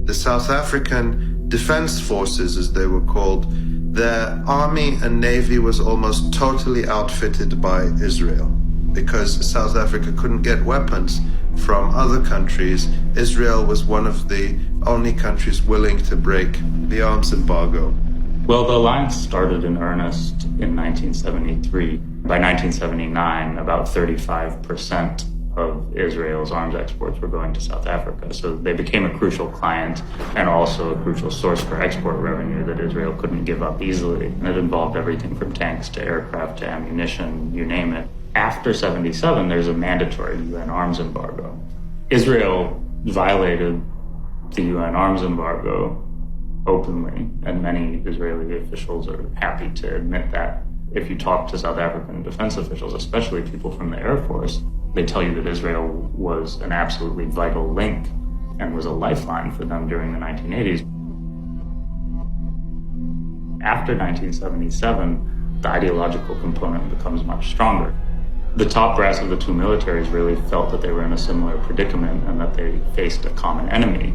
The South African Defense Forces, as they were called, their army and navy was almost totally outfitted by Israel. Because South Africa couldn't get weapons from other countries, Israel was one of the only countries willing to break the arms embargo. Well, the alliance started in earnest in 1973. By 1979, about 35% of Israel's arms exports were going to South Africa. So they became a crucial client and also a crucial source for export revenue that Israel couldn't give up easily. And it involved everything from tanks to aircraft to ammunition, you name it. After 77, there's a mandatory UN arms embargo. Israel violated the UN arms embargo openly, and many Israeli officials are happy to admit that. If you talk to South African defense officials, especially people from the Air Force, they tell you that Israel was an absolutely vital link and was a lifeline for them during the 1980s. After 1977, the ideological component becomes much stronger. The top brass of the two militaries really felt that they were in a similar predicament and that they faced a common enemy.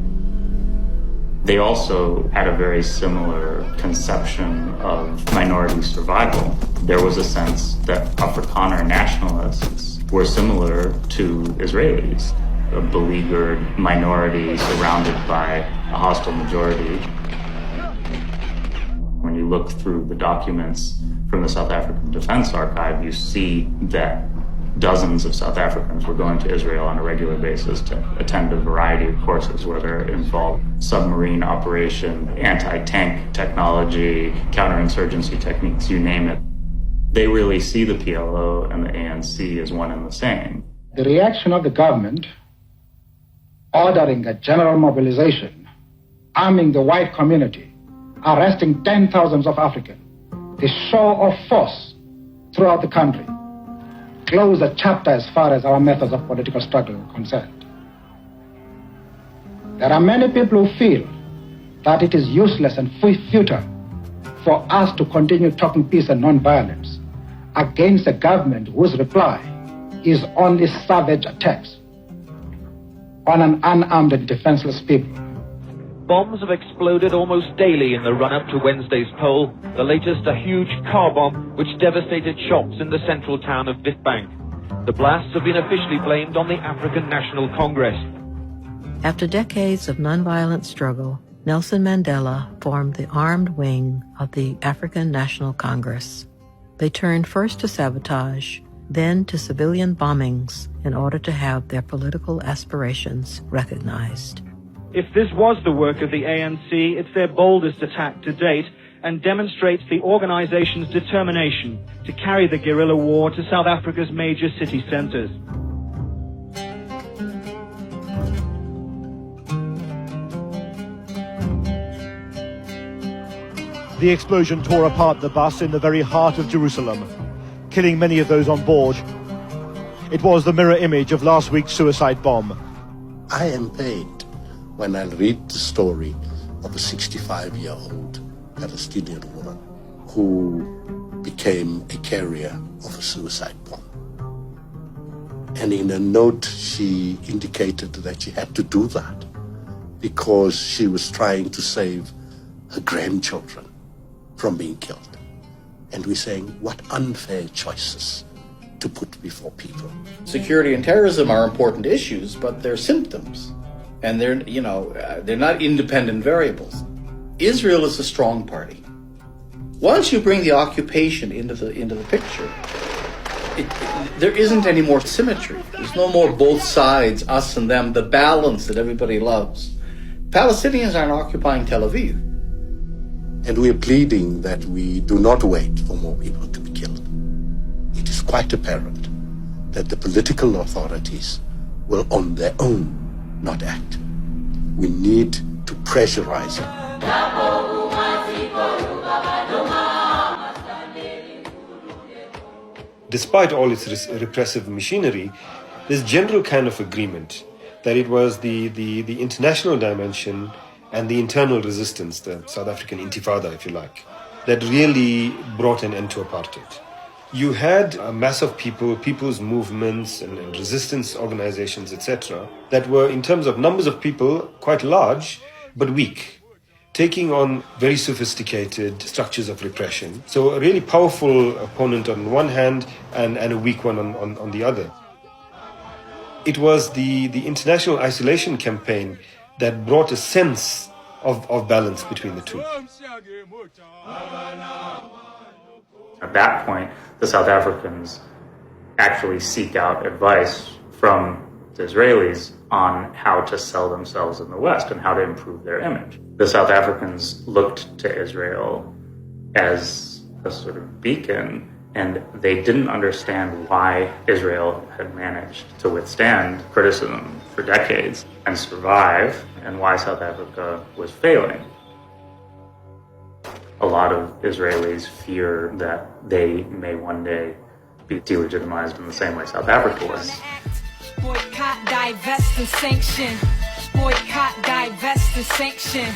They also had a very similar conception of minority survival. There was a sense that Afrikaner nationalists were similar to Israelis, a beleaguered minority surrounded by a hostile majority. When you look through the documents from the South African Defense Archive, you see that dozens of South Africans were going to Israel on a regular basis to attend a variety of courses, whether it involved submarine operation, anti-tank technology, counterinsurgency techniques, you name it. They really see the PLO and the ANC as one and the same. The reaction of the government ordering a general mobilization, arming the white community, arresting 10,000s of Africans, the show of force throughout the country, close a chapter as far as our methods of political struggle are concerned. There are many people who feel that it is useless and futile for us to continue talking peace and non-violence against a government whose reply is only savage attacks on an unarmed and defenseless people. Bombs have exploded almost daily in the run-up to Wednesday's poll, the latest a huge car bomb which devastated shops in the central town of Witbank. The blasts have been officially blamed on the African National Congress. After decades of nonviolent struggle, Nelson Mandela formed the armed wing of the African National Congress. They turned first to sabotage, then to civilian bombings in order to have their political aspirations recognized. If this was the work of the ANC, it's their boldest attack to date and demonstrates the organization's determination to carry the guerrilla war to South Africa's major city centers. The explosion tore apart the bus in the very heart of Jerusalem, killing many of those on board. It was the mirror image of last week's suicide bomb. I am pained when I read the story of a 65-year-old Palestinian woman who became a carrier of a suicide bomb. And in a note, she indicated that she had to do that because she was trying to save her grandchildren from being killed. And we're saying, what unfair choices to put before people. Security and terrorism are important issues, but they're symptoms. And they're not independent variables. Israel is a strong party. Once you bring the occupation into the picture, there isn't any more symmetry. There's no more both sides, us and them, the balance that everybody loves. Palestinians aren't occupying Tel Aviv. And we're pleading that we do not wait for more people to be killed. It is quite apparent that the political authorities will on their own not act. We need to pressurize them. Despite all its repressive machinery, there's general kind of agreement that it was the international dimension and the internal resistance, the South African Intifada, if you like, that really brought an end to apartheid. You had a mass of people, people's movements and resistance organizations, etc., that were, in terms of numbers of people, quite large, but weak, taking on very sophisticated structures of repression. So a really powerful opponent on one hand and a weak one on the other. It was the international isolation campaign that brought a sense of balance between the two. At that point, the South Africans actually seek out advice from the Israelis on how to sell themselves in the West and how to improve their image. The South Africans looked to Israel as a sort of beacon, and they didn't understand why Israel had managed to withstand criticism for decades and survive, and why South Africa was failing. A lot of Israelis fear that they may one day be delegitimized in the same way South Africa was. Boycott, divest, and sanction. Boycott, divest, and sanction.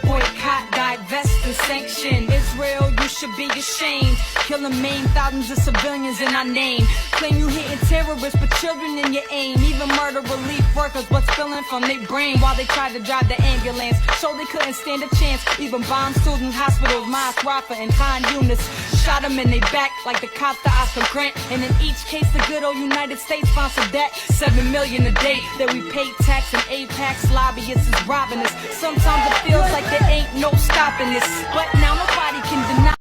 Boycott, divest, and sanction. Israel, you should be ashamed. Killing maim thousands of civilians in our name. Claim you hitting terrorists, but children in your aim. Even murder relief workers, what's spilling from their brain while they tried to drive the ambulance. So they couldn't stand a chance. Even bomb students, hospitals, Mas Rafa, and Khan Yunis. Shot them in their back like the cop to Oscar Grant. And in each case, the good old United States sponsored that. $7 million a day that we pay tax, and APAC's lobbyists is robbing us. Sometimes it feels like there ain't no stopping this, but now nobody can deny